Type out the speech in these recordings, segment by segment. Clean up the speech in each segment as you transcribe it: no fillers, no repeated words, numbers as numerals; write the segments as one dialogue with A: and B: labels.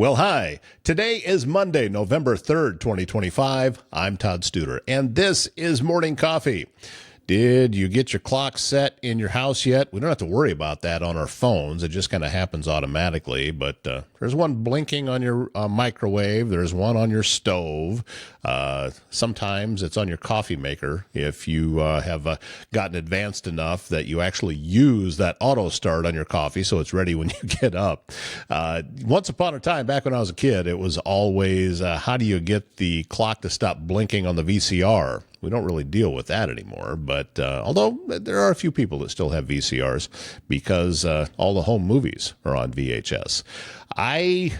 A: Well, hi. Today is Monday, November 3rd, 2025. I'm Todd Studer, and this is Morning Coffee. Did you get your clock set in your house yet? We don't have to worry about that on our phones. It just kind of happens automatically. But there's one blinking on your microwave. There's one on your stove. Sometimes it's on your coffee maker if you have gotten advanced enough that you actually use that auto start on your coffee so it's ready when you get up. Once upon a time, back when I was a kid, it was always how do you get the clock to stop blinking on the VCR? We don't really deal with that anymore, but although there are a few people that still have VCRs because all the home movies are on VHS. I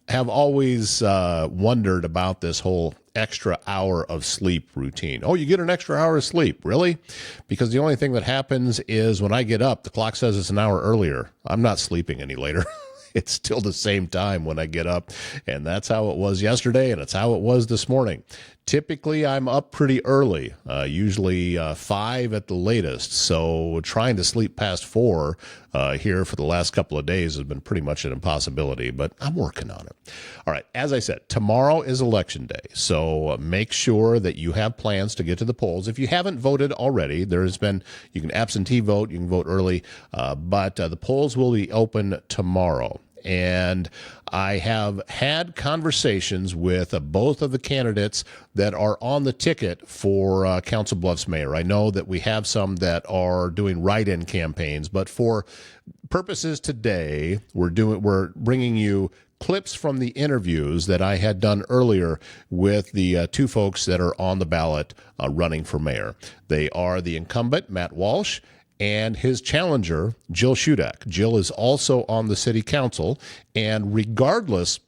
A: have always wondered about this whole extra hour of sleep routine. Oh, you get an extra hour of sleep, really? Because the only thing that happens is when I get up, the clock says it's an hour earlier. I'm not sleeping any later. It's still the same time when I get up, and that's how it was yesterday, and it's how it was this morning. Typically, I'm up pretty early, usually 5 at the latest, so trying to sleep past 4 here for the last couple of days has been pretty much an impossibility, but I'm working on it. All right, as I said, tomorrow is Election Day, so make sure that you have plans to get to the polls. If you haven't voted already, you can absentee vote, you can vote early, but the polls will be open tomorrow. And I have had conversations with both of the candidates that are on the ticket for Council Bluffs Mayor. I know that we have some that are doing write-in campaigns, but for purposes today, we're bringing you clips from the interviews that I had done earlier with the two folks that are on the ballot running for mayor. They are the incumbent, Matt Walsh, and his challenger, Jill Shudak. Jill is also on the city council, and regardless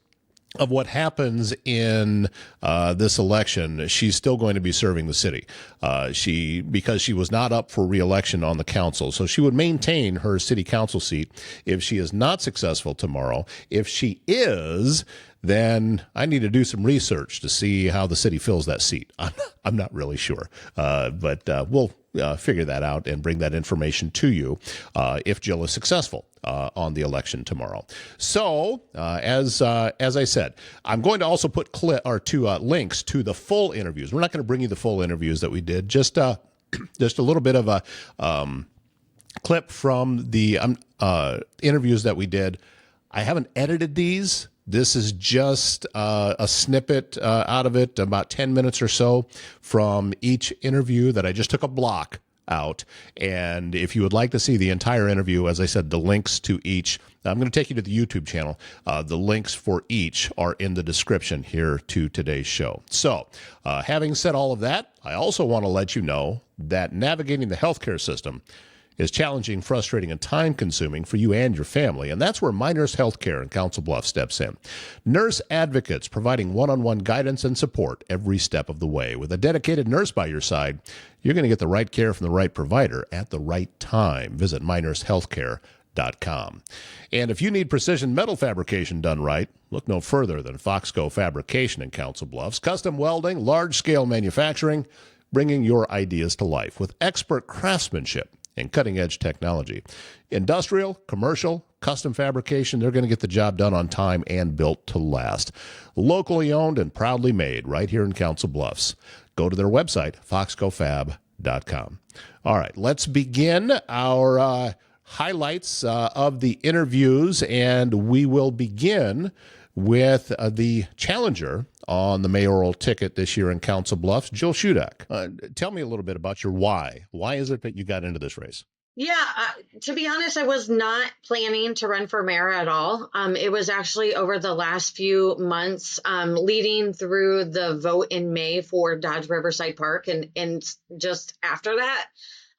A: of what happens in this election, she's still going to be serving the city. Because she was not up for re-election on the council, so she would maintain her city council seat if she is not successful tomorrow. If she is, then I need to do some research to see how the city fills that seat. I'm not really sure, but we'll figure that out and bring that information to you if Jill is successful on the election tomorrow. So, as I said, I'm going to also put links to the full interviews. We're not going to bring you the full interviews that we did, just a little bit of a clip from the interviews that we did. I haven't edited these. This is just a snippet out of it, about 10 minutes or so from each interview that I just took a block out. And if you would like to see the entire interview, as I said, the links to each, I'm going to take you to the YouTube channel. The links for each are in the description here to today's show. So having said all of that, I also want to let you know that navigating the healthcare system is challenging, frustrating, and time-consuming for you and your family, and that's where My Nurse Healthcare in Council Bluffs steps in. Nurse advocates providing one-on-one guidance and support every step of the way. With a dedicated nurse by your side, you're going to get the right care from the right provider at the right time. Visit mynursehealthcare.com. And if you need precision metal fabrication done right, look no further than Foxco Fabrication in Council Bluffs. Custom welding, large-scale manufacturing, bringing your ideas to life with expert craftsmanship and cutting-edge technology. Industrial, commercial, custom fabrication, they're going to get the job done on time and built to last. Locally owned and proudly made right here in Council Bluffs. Go to their website, foxcofab.com. All right, let's begin our highlights of the interviews, and we will begin with the challenger on the mayoral ticket this year in Council Bluffs, Jill Shudak. Tell me a little bit about your why. Why is it that you got into this race?
B: Yeah, to be honest, I was not planning to run for mayor at all. It was actually over the last few months, leading through the vote in May for Dodge Riverside Park, and just after that,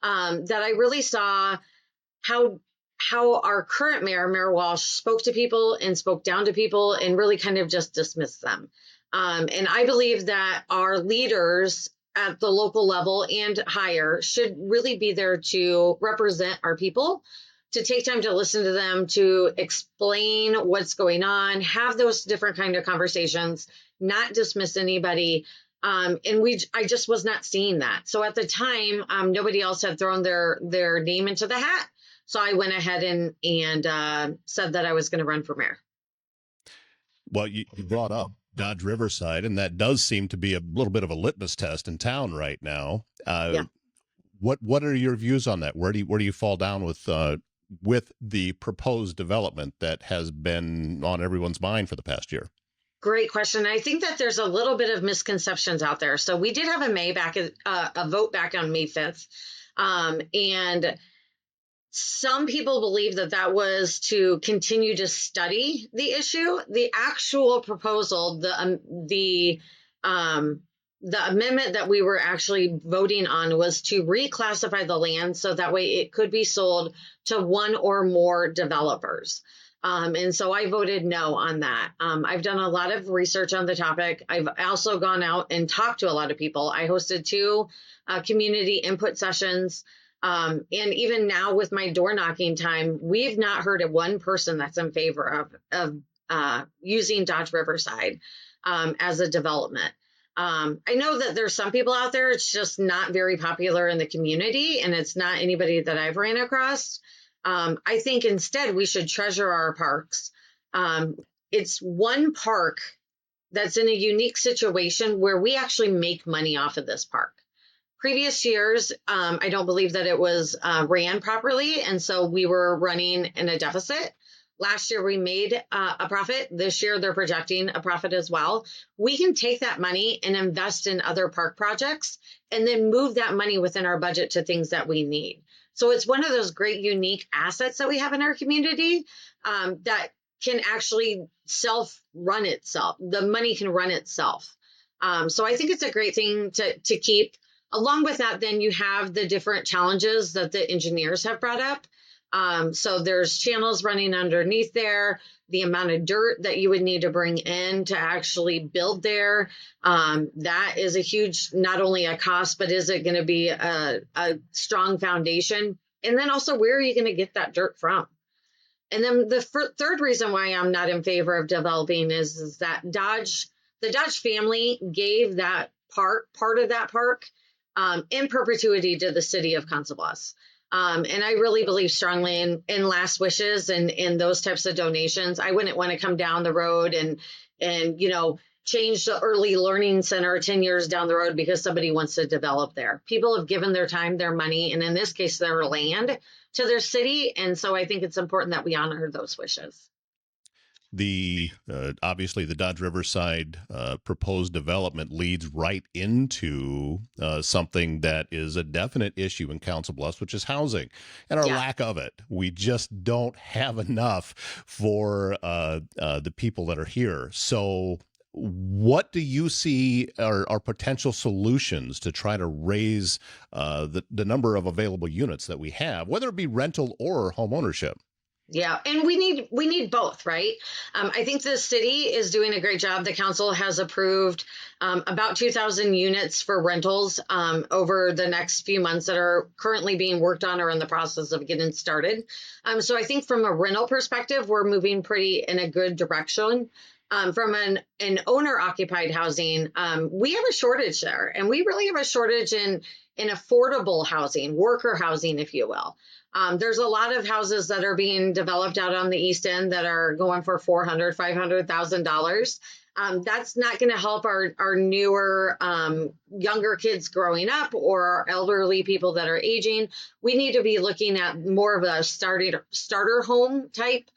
B: that I really saw how our current mayor, Mayor Walsh, spoke to people and spoke down to people and really kind of just dismissed them. And I believe that our leaders at the local level and higher should really be there to represent our people, to take time to listen to them, to explain what's going on, have those different kind of conversations, not dismiss anybody. I just was not seeing that. So at the time, nobody else had thrown their name into the hat. So I went ahead and said that I was going to run for mayor.
A: Well, you brought up Dodge Riverside, and that does seem to be a little bit of a litmus test in town right now.
B: Yeah.
A: What are your views on that? Where do you fall down with the proposed development that has been on everyone's mind for the past year?
B: Great question. I think that there's a little bit of misconceptions out there. So we did have a vote back on May 5th. And some people believe that that was to continue to study the issue. The actual proposal, the amendment that we were actually voting on was to reclassify the land so that way it could be sold to one or more developers. And so I voted no on that. I've done a lot of research on the topic. I've also gone out and talked to a lot of people. I hosted two community input sessions. And even now with my door knocking time, we've not heard of one person that's in favor of using Dodge Riverside as a development. I know that there's some people out there, it's just not very popular in the community, and it's not anybody that I've ran across. I think instead we should treasure our parks. It's one park that's in a unique situation where we actually make money off of this park. Previous years, I don't believe that it was ran properly, and so we were running in a deficit. Last year, we made a profit. This year, they're projecting a profit as well. We can take that money and invest in other park projects and then move that money within our budget to things that we need. So it's one of those great unique assets that we have in our community that can actually self-run itself. The money can run itself. So I think it's a great thing to keep. Along with that, then you have the different challenges that the engineers have brought up. So there's channels running underneath there, the amount of dirt that you would need to bring in to actually build there. That is a huge, not only a cost, but is it going to be a strong foundation? And then also, where are you going to get that dirt from? And then the third reason why I'm not in favor of developing is that the Dodge family gave that part of that park in perpetuity to the city of Council Bluffs. And I really believe strongly in last wishes and in those types of donations. I wouldn't want to come down the road and change the early learning center 10 years down the road because somebody wants to develop there. People have given their time, their money, and in this case, their land to their city. And so I think it's important that we honor those wishes.
A: The obviously the Dodge Riverside proposed development leads right into something that is a definite issue in Council Bluffs, which is housing and our lack of it. We just don't have enough for the people that are here. So what do you see are potential solutions to try to raise the number of available units that we have, whether it be rental or home ownership?
B: Yeah, and we need both, right? I think the city is doing a great job. The council has approved about 2,000 units for rentals over the next few months that are currently being worked on or in the process of getting started. So I think from a rental perspective, we're moving pretty in a good direction. From an owner-occupied housing, we have a shortage there, and we really have a shortage in affordable housing, worker housing, if you will. There's a lot of houses that are being developed out on the East End that are going for $400,000, $500,000. That's not going to help our newer, younger kids growing up or our elderly people that are aging. We need to be looking at more of a starter home type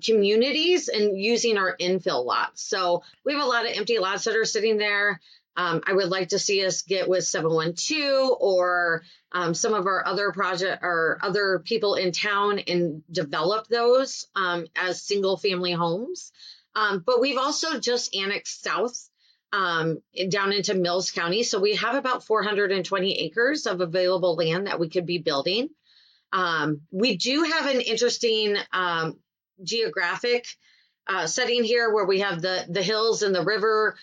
B: communities and using our infill lots. So we have a lot of empty lots that are sitting there. I would like to see us get with 712 or some of our other project or other people in town and develop those as single family homes. But we've also just annexed south down into Mills County. So we have about 420 acres of available land that we could be building. We do have an interesting geographic setting here where we have the hills and the river.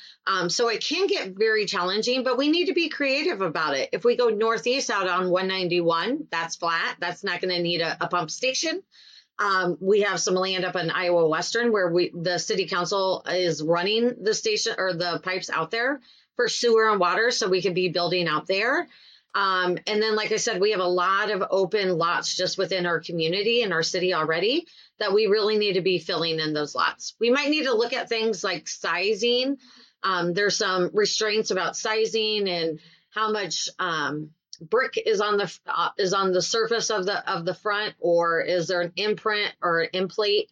B: So it can get very challenging, but we need to be creative about it. If we go northeast out on 191, that's flat. That's not going to need a pump station. We have some land up in Iowa Western where the city council is running the station or the pipes out there for sewer and water. So we could be building out there. And then, like I said, we have a lot of open lots just within our community and our city already that we really need to be filling in those lots. We might need to look at things like sizing. There's some restraints about sizing and how much brick is on the surface of the front, or is there an imprint or an implate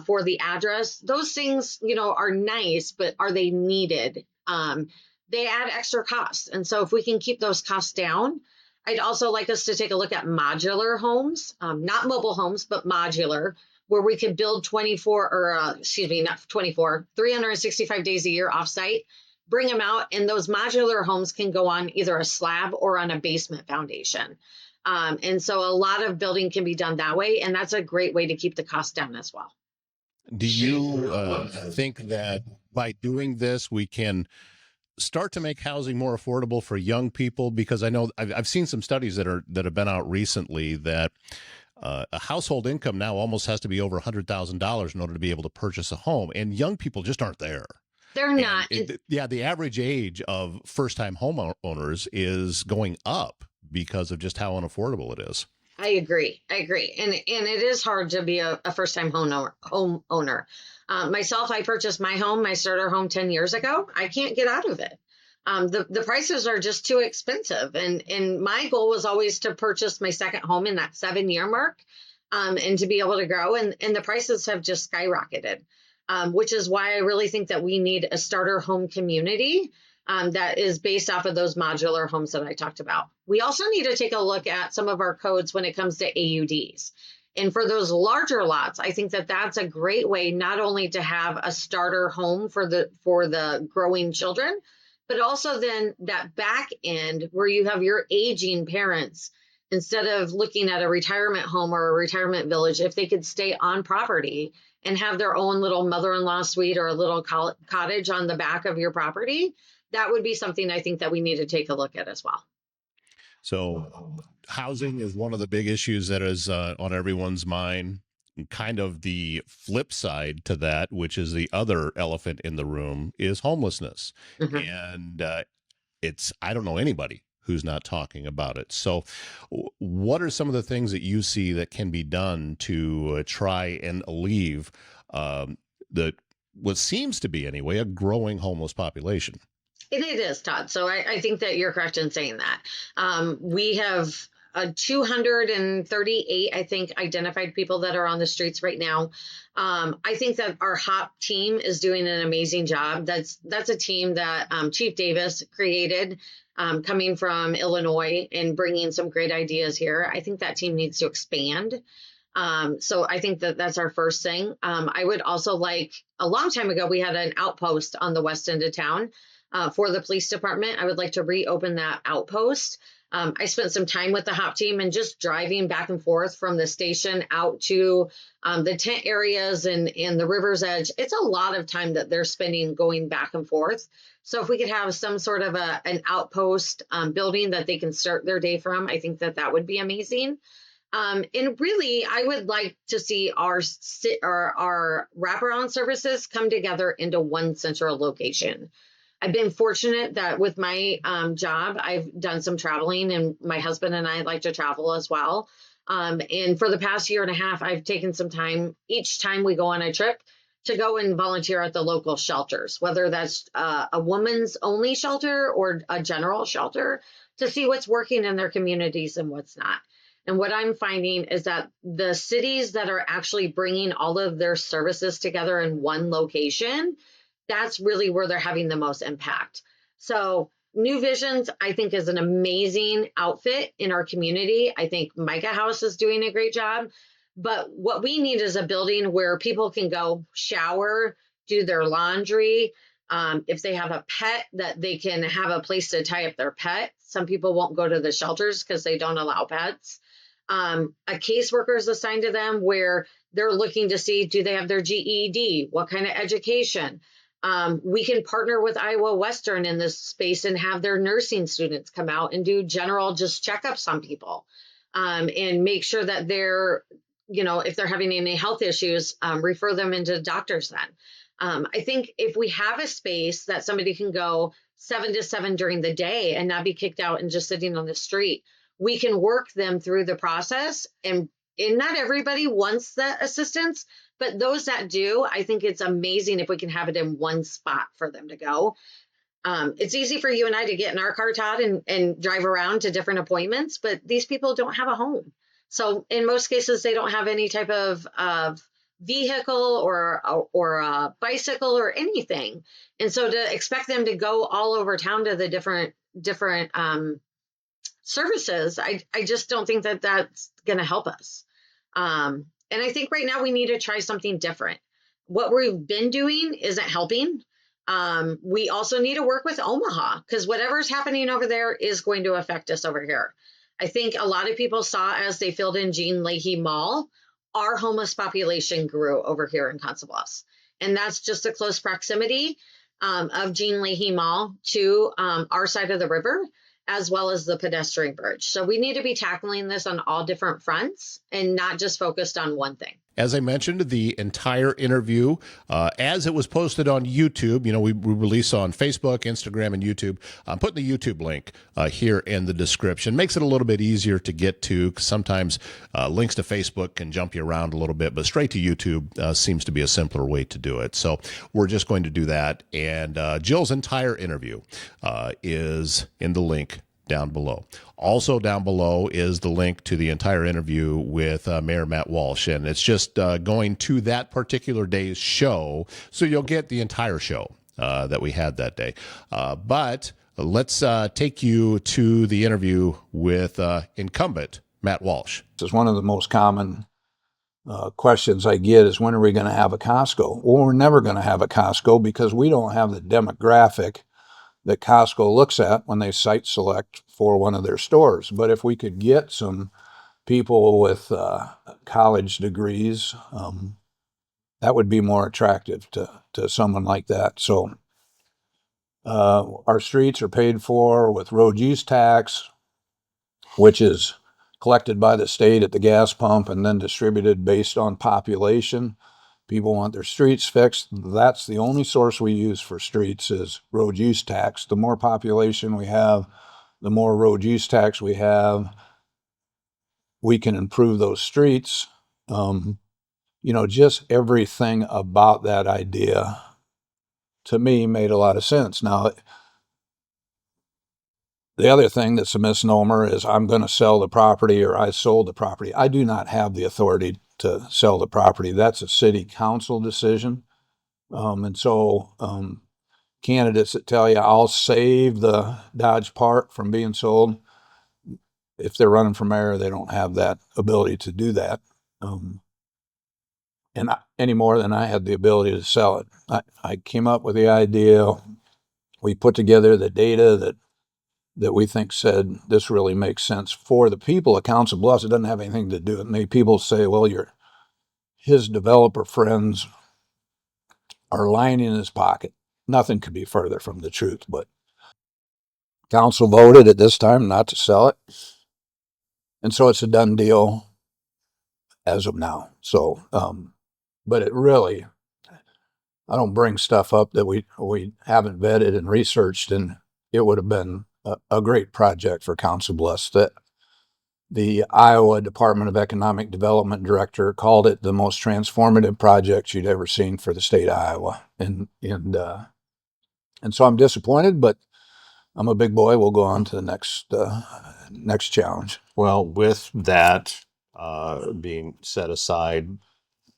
B: for the address? Those things, are nice, but are they needed? They add extra costs, and so if we can keep those costs down, I'd also like us to take a look at modular homes, not mobile homes, but modular, where we could build 365 days a year offsite, bring them out, and those modular homes can go on either a slab or on a basement foundation. And so a lot of building can be done that way, and that's a great way to keep the cost down as well.
A: Do you think that by doing this, we can start to make housing more affordable for young people? Because I know I've seen some studies that have been out recently that a household income now almost has to be over $100,000 in order to be able to purchase a home, and young people just aren't there.
B: They're not.
A: The average age of first-time homeowners is going up because of just how unaffordable it is.
B: I agree. And it is hard to be a first-time homeowner. Myself, I purchased my home, my starter home 10 years ago. I can't get out of it. The prices are just too expensive. And my goal was always to purchase my second home in that 7-year mark, and to be able to grow. And the prices have just skyrocketed, which is why I really think that we need a starter home community that is based off of those modular homes that I talked about. We also need to take a look at some of our codes when it comes to AUDs. And for those larger lots, I think that that's a great way not only to have a starter home for the growing children, but also then that back end where you have your aging parents, instead of looking at a retirement home or a retirement village, if they could stay on property and have their own little mother-in-law suite or a little cottage on the back of your property, that would be something I think that we need to take a look at as well.
A: So housing is one of the big issues that is on everyone's mind. Kind of the flip side to that, which is the other elephant in the room, is homelessness. Mm-hmm. And I don't know anybody who's not talking about it. So what are some of the things that you see that can be done to try and alleviate what seems to be anyway a growing homeless population?
B: It is, Todd. So I think that you're correct in saying that. We have 238, I think, identified people that are on the streets right now. I think that our HOP team is doing an amazing job. That's a team that Chief Davis created, coming from Illinois and bringing some great ideas here. I think that team needs to expand. So I think that that's our first thing. I would also a long time ago, we had an outpost on the west end of town for the police department. I would like to reopen that outpost. I spent some time with the HOP team and just driving back and forth from the station out to the tent areas and the river's edge. It's a lot of time that they're spending going back and forth. So if we could have some sort of an outpost building that they can start their day from, I think that would be amazing. And really, I would like to see our wraparound services come together into one central location. I've been fortunate that with my job, I've done some traveling, and my husband and I like to travel as well. And for the past year and a half, I've taken some time each time we go on a trip to go and volunteer at the local shelters, whether that's a woman's only shelter or a general shelter, to see what's working in their communities and what's not. And what I'm finding is that the cities that are actually bringing all of their services together in one location, that's really where they're having the most impact. So New Visions, I think, is an amazing outfit in our community. I think Micah House is doing a great job. But what we need is a building where people can go shower, do their laundry. If they have a pet, that they can have a place to tie up their pet. Some people won't go to the shelters because they don't allow pets. A caseworker is assigned to them where they're looking to see, do they have their GED? What kind of education? We can partner with Iowa Western in this space and have their nursing students come out and do general just checkups on people, and make sure that they're, if they're having any health issues, refer them into doctors then. I think if we have a space that somebody can go 7 to 7 during the day and not be kicked out and just sitting on the street, we can work them through the process and And not everybody wants that assistance, but those that do, I think it's amazing if we can have it in one spot for them to go. It's easy for you and I to get in our car, Todd, and drive around to different appointments, but these people don't have a home. So in most cases, they don't have any type of vehicle or a bicycle or anything. And so to expect them to go all over town to the different services, I just don't think that that's going to help us. And I think right now we need to try something different. What we've been doing isn't helping. We also need to work with Omaha because whatever's happening over there is going to affect us over here. I think a lot of people saw as they filled in Jean Leahy Mall, our homeless population grew over here in Council Bluffs. And that's just a close proximity of Jean Leahy Mall to our side of the river, as well as the pedestrian bridge. So we need to be tackling this on all different fronts and not just focused on one thing.
A: As I mentioned, the entire interview, as it was posted on YouTube, we release on Facebook, Instagram, and YouTube. I'm putting the YouTube link here in the description. Makes it a little bit easier to get to, 'cause sometimes links to Facebook can jump you around a little bit, but straight to YouTube seems to be a simpler way to do it. So we're just going to do that. And Jill's entire interview is in the link down below. Also down below is the link to the entire interview with Mayor Matt Walsh, and it's just going to that particular day's show, so you'll get the entire show that we had that day. But let's take you to the interview with incumbent Matt Walsh.
C: This is one of the most common questions I get is, when are we going to have a Costco? Well, we're never going to have a Costco because we don't have the demographic that Costco looks at when they site select for one of their stores. But if we could get some people with college degrees, that would be more attractive to someone like that. So our streets are paid for with road use tax, which is collected by the state at the gas pump and then distributed based on population. People want their streets fixed. That's the only source we use for streets is road use tax. The more population we have, the more road use tax we have, we can improve those streets. Just everything about that idea to me made a lot of sense. Now, the other thing that's a misnomer is I'm going to sell the property or I sold the property. I do not have the authority to sell the property. That's a city council decision. And so candidates that tell you I'll save the Dodge Park from being sold, if they're running for mayor, they don't have that ability to do that. Any more than I had the ability to sell it. I came up with the idea. We put together the data that we think said this really makes sense for the people of Council Bluffs. It doesn't have anything to do with me. People say, well, his developer friends are lying in his pocket. Nothing could be further from the truth, but council voted at this time not to sell it. And so it's a done deal as of now. So, but it really, I don't bring stuff up that we haven't vetted and researched, and it would have been a great project for Council Bluffs. That the Iowa Department of Economic Development director called it the most transformative project she'd ever seen for the state of Iowa. And so I'm disappointed, but I'm a big boy. We'll go on to the next challenge.
A: Well, with that being set aside,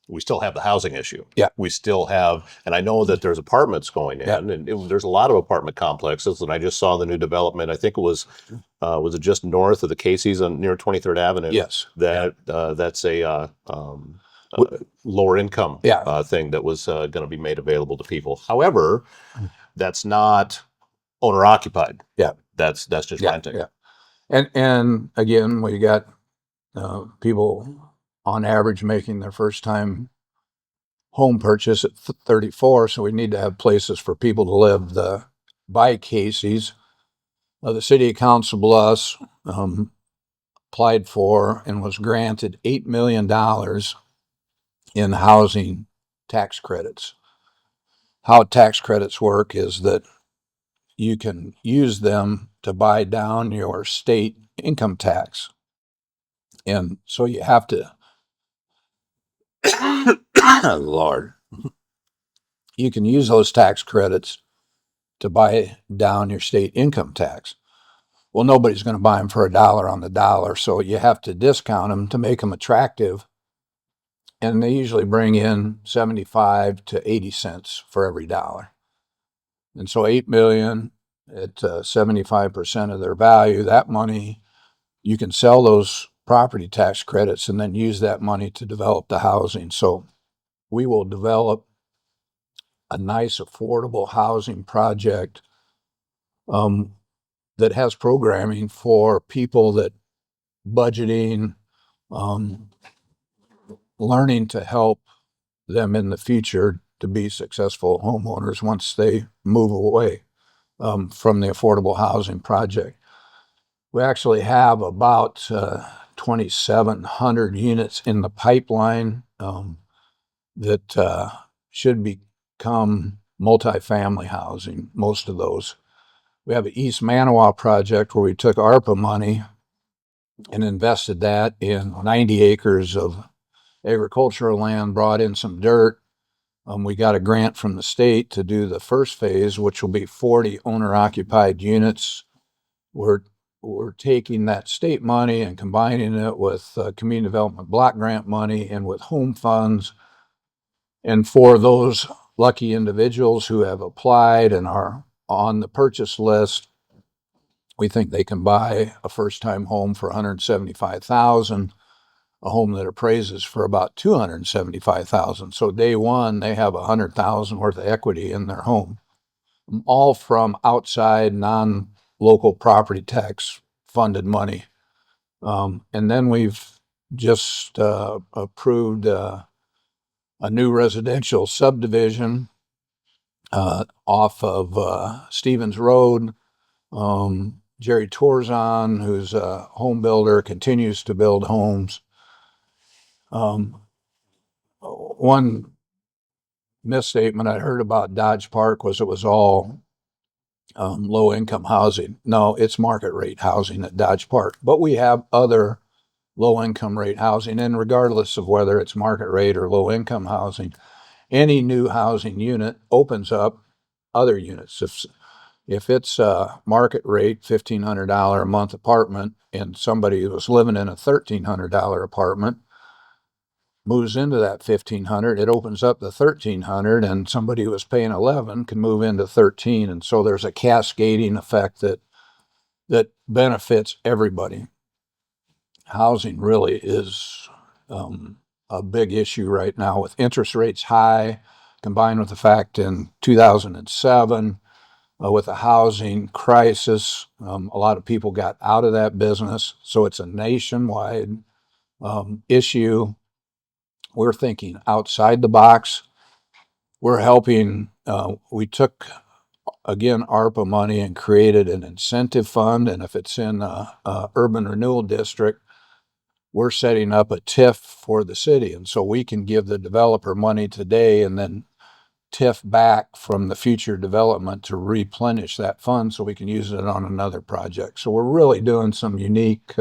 A: we still have the housing issue.
C: Yeah.
A: We still have, and I know that there's apartments going in,
C: Yeah.
A: and there's a lot of apartment complexes. And I just saw the new development. I think it was it just north of the Casey's near 23rd Avenue?
C: Yes.
A: That's a lower income thing that was going to be made available to people. However, that's not owner occupied.
C: Yeah.
A: That's just renting.
C: Yeah. And again, we got people on average making their first time home purchase at 34. So we need to have places for people to live. By Casey's, the city of Council Bluffs applied for and was granted $8 million in housing tax credits. How tax credits work is that you can use them to buy down your state income tax. And so you have to Lord, you can use those tax credits to buy down your state income tax. Well, nobody's going to buy them for $1 on the dollar, so you have to discount them to make them attractive. And they usually bring in 75 to 80 cents for every dollar. And so 8 million at 75% of their value, that money, you can sell those property tax credits and then use that money to develop the housing. So we will develop a nice affordable housing project that has programming for people that budgeting, um, learning to help them in the future to be successful homeowners once they move away from the affordable housing project. We actually have about 2,700 units in the pipeline that should become multifamily housing, most of those. We have an East Manawa project where we took ARPA money and invested that in 90 acres of agricultural land, brought in some dirt. We got a grant from the state to do the first phase, which will be 40 owner-occupied units. We're taking that state money and combining it with community development block grant money and with home funds. And for those lucky individuals who have applied and are on the purchase list, we think they can buy a first-time home for $175,000, a home that appraises for about $275,000. So day one, they have $100,000 worth of equity in their home, all from outside non-local property tax funded money. And then we've just approved a new residential subdivision off of Stevens Road. Jerry Torzon, who's a home builder, continues to build homes. One misstatement I heard about Dodge Park was it was all low income housing. No, it's market rate housing at Dodge Park, but we have other low income rate housing. And regardless of whether it's market rate or low income housing, any new housing unit opens up other units. If it's a market rate $1,500 a month apartment and somebody was living in a $1,300 apartment moves into that 1,500, it opens up the 1,300, and somebody who was paying 11 can move into 13. And so there's a cascading effect that benefits everybody. Housing really is a big issue right now with interest rates high, combined with the fact in 2007, with the housing crisis, a lot of people got out of that business. So it's a nationwide issue. We're thinking outside the box. We're helping. We took, again, ARPA money and created an incentive fund. And if it's in a urban renewal district, we're setting up a TIF for the city. And so we can give the developer money today and then TIF back from the future development to replenish that fund so we can use it on another project. So we're really doing some unique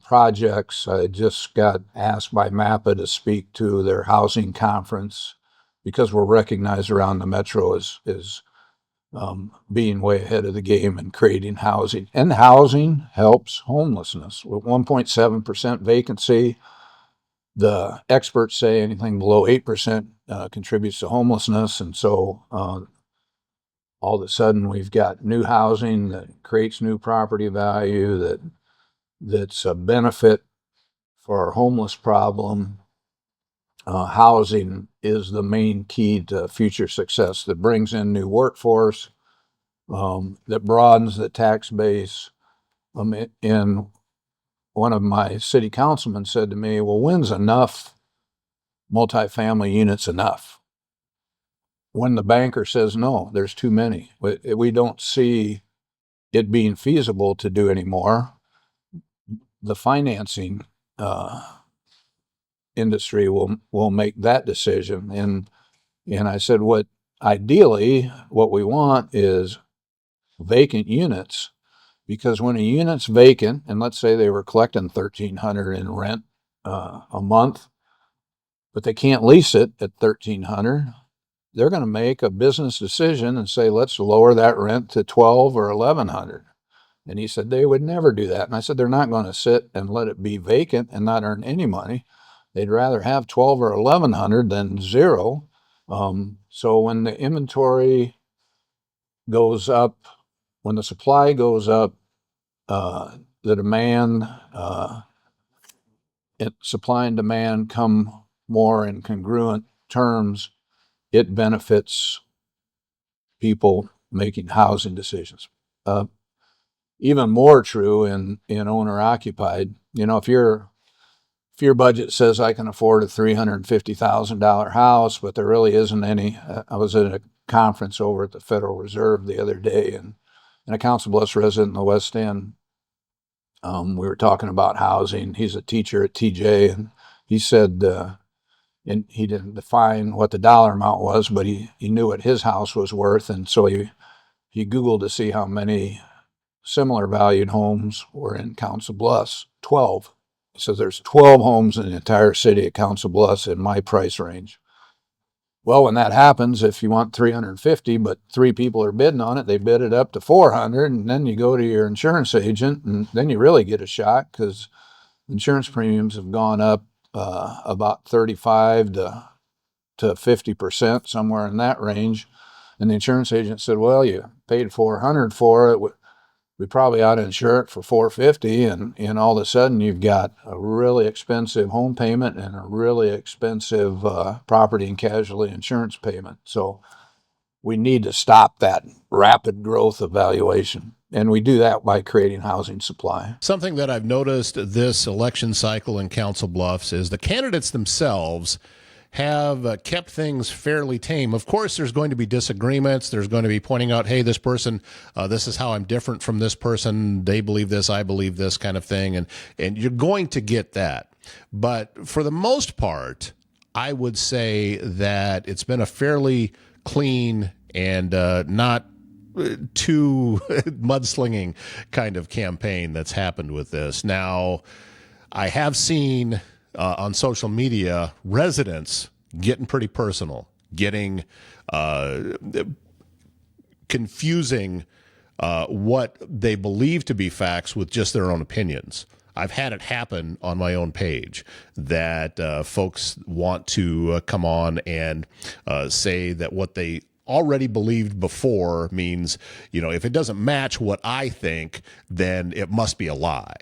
C: projects. I just got asked by MAPA to speak to their housing conference because we're recognized around the metro as being way ahead of the game and creating housing. And housing helps homelessness. With 1.7% vacancy, the experts say anything below 8% contributes to homelessness. And so all of a sudden we've got new housing that creates new property value that's a benefit for our homeless problem. Housing is the main key to future success that brings in new workforce, that broadens the tax base. And one of my city councilmen said to me, well, when's enough multifamily units enough? When the banker says, no, there's too many. We don't see it being feasible to do anymore. The financing industry will make that decision. And I said, ideally, what we want is vacant units, because when a unit's vacant, and let's say they were collecting $1,300 in rent a month, but they can't lease it at 1,300. They're going to make a business decision and say, let's lower that rent to 12 or 1,100. And he said they would never do that. And I said, they're not going to sit and let it be vacant and not earn any money. They'd rather have 12 or 1,100 than zero. So when the inventory goes up, when the supply goes up, the demand, supply and demand come more in congruent terms, it benefits people making housing decisions. Even more true in owner occupied. You know, if your budget says I can afford a $350,000 house, but there really isn't any. I was at a conference over at the Federal Reserve the other day, and a Council Bluffs resident in the West End. We were talking about housing. He's a teacher at TJ, and he said, and he didn't define what the dollar amount was, but he knew what his house was worth, and so he Googled to see how many similar valued homes were in Council Bluffs. 12. He says there's 12 homes in the entire city of Council Bluffs in my price range. Well, when that happens, if you want 350, but 3 people are bidding on it, they bid it up to 400, and then you go to your insurance agent, and then you really get a shock because insurance premiums have gone up about 35 to 50%, somewhere in that range. And the insurance agent said, well, you paid 400 for it. We probably ought to insure it for 450, and all of a sudden you've got a really expensive home payment and a really expensive property and casualty insurance payment. So we need to stop that rapid growth of valuation, and we do that by creating housing supply.
A: Something that I've noticed this election cycle in Council Bluffs is the candidates themselves have kept things fairly tame. Of course, there's going to be disagreements. There's going to be pointing out, hey, this person, this is how I'm different from this person. They believe this, I believe this kind of thing. And you're going to get that. But for the most part, I would say that it's been a fairly clean and not too mudslinging kind of campaign that's happened with this. Now, I have seen on social media residents getting pretty personal, getting confusing what they believe to be facts with just their own opinions. I've had it happen on my own page that folks want to come on and say that what they already believed before means, you know, if it doesn't match what I think, then it must be a lie.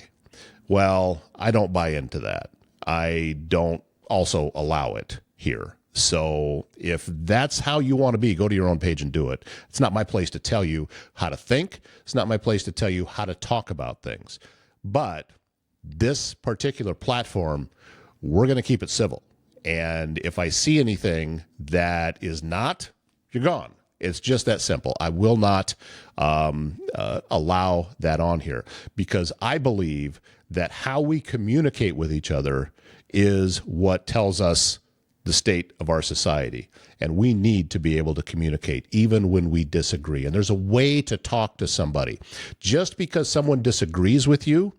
A: Well, I don't buy into that. I don't also allow it here. So if that's how you want to be, go to your own page and do it. It's not my place to tell you how to think. It's not my place to tell you how to talk about things. But this particular platform, we're going to keep it civil. And if I see anything that is not, you're gone. It's just that simple. I will not allow that on here because I believe that how we communicate with each other is what tells us the state of our society. And we need to be able to communicate even when we disagree. And there's a way to talk to somebody. Just because someone disagrees with you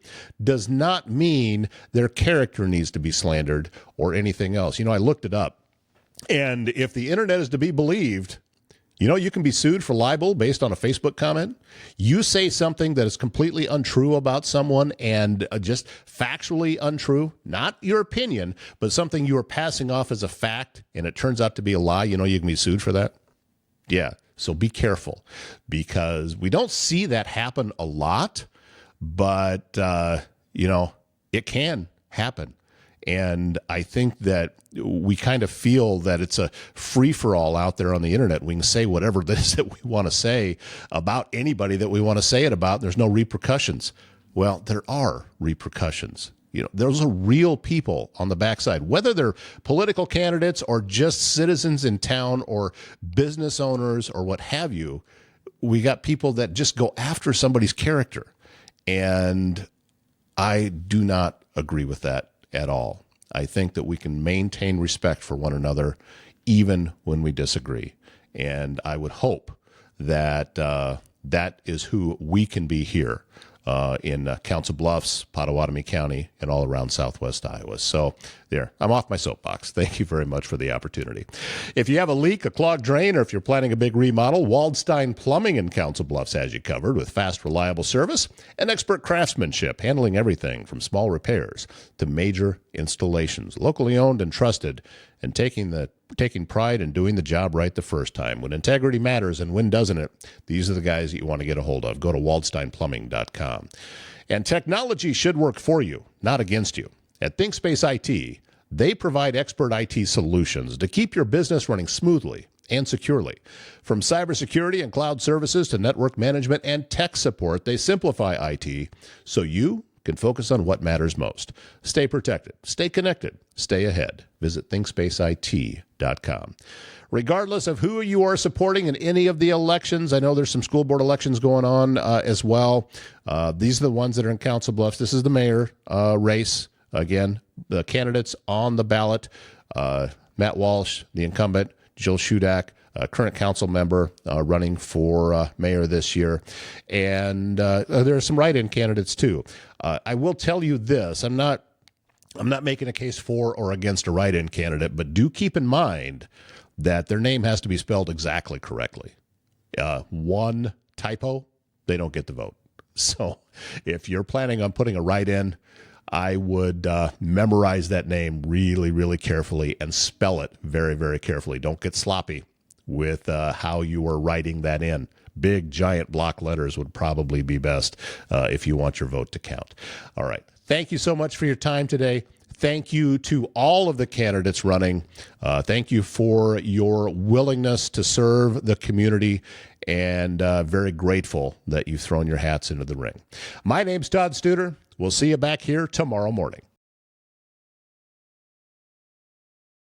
A: does not mean their character needs to be slandered or anything else. You know, I looked it up. And if the internet is to be believed, you know, you can be sued for libel based on a Facebook comment. You say something that is completely untrue about someone and just factually untrue, not your opinion, but something you are passing off as a fact, and it turns out to be a lie. You know, you can be sued for that. Yeah. So be careful because we don't see that happen a lot, but, you know, it can happen. And I think that we kind of feel that it's a free-for-all out there on the internet. We can say whatever it is that we want to say about anybody that we want to say it about. There's no repercussions. Well, there are repercussions. You know, those are real people on the backside, whether they're political candidates or just citizens in town or business owners or what have you. We got people that just go after somebody's character. And I do not agree with that at all. I think that we can maintain respect for one another even when we disagree. And I would hope that that is who we can be here in Council Bluffs, Pottawatomie County, and all around southwest Iowa. So there, I'm off my soapbox. Thank you very much for the opportunity. If you have a leak, a clogged drain, or if you're planning a big remodel, Waldstein Plumbing in Council Bluffs has you covered with fast, reliable service and expert craftsmanship, handling everything from small repairs to major installations. Locally owned and trusted, and taking pride in doing the job right the first time. When integrity matters and when doesn't it, these are the guys that you want to get a hold of. Go to waldsteinplumbing.com. And technology should work for you, not against you. At ThinkSpace IT, they provide expert IT solutions to keep your business running smoothly and securely. From cybersecurity and cloud services to network management and tech support, they simplify IT so you can focus on what matters most. Stay protected, stay connected, stay ahead. Visit ThinkSpaceIT.com. Regardless of who you are supporting in any of the elections, I know there's some school board elections going on as well. These are the ones that are in Council Bluffs. This is the mayor race. Again, the candidates on the ballot, Matt Walsh, the incumbent, Jill Shudak, current council member running for mayor this year. And there are some write-in candidates too. I will tell you this, I'm not making a case for or against a write-in candidate, but do keep in mind that their name has to be spelled exactly correctly. One typo, they don't get the vote. So if you're planning on putting a write-in, I would memorize that name really, really carefully and spell it very, very carefully. Don't get sloppy with how you are writing that in. Big, giant block letters would probably be best if you want your vote to count. All right. Thank you so much for your time today. Thank you to all of the candidates running. Thank you for your willingness to serve the community, and very grateful that you've thrown your hats into the ring. My name's Todd Studer. We'll see you back here tomorrow morning.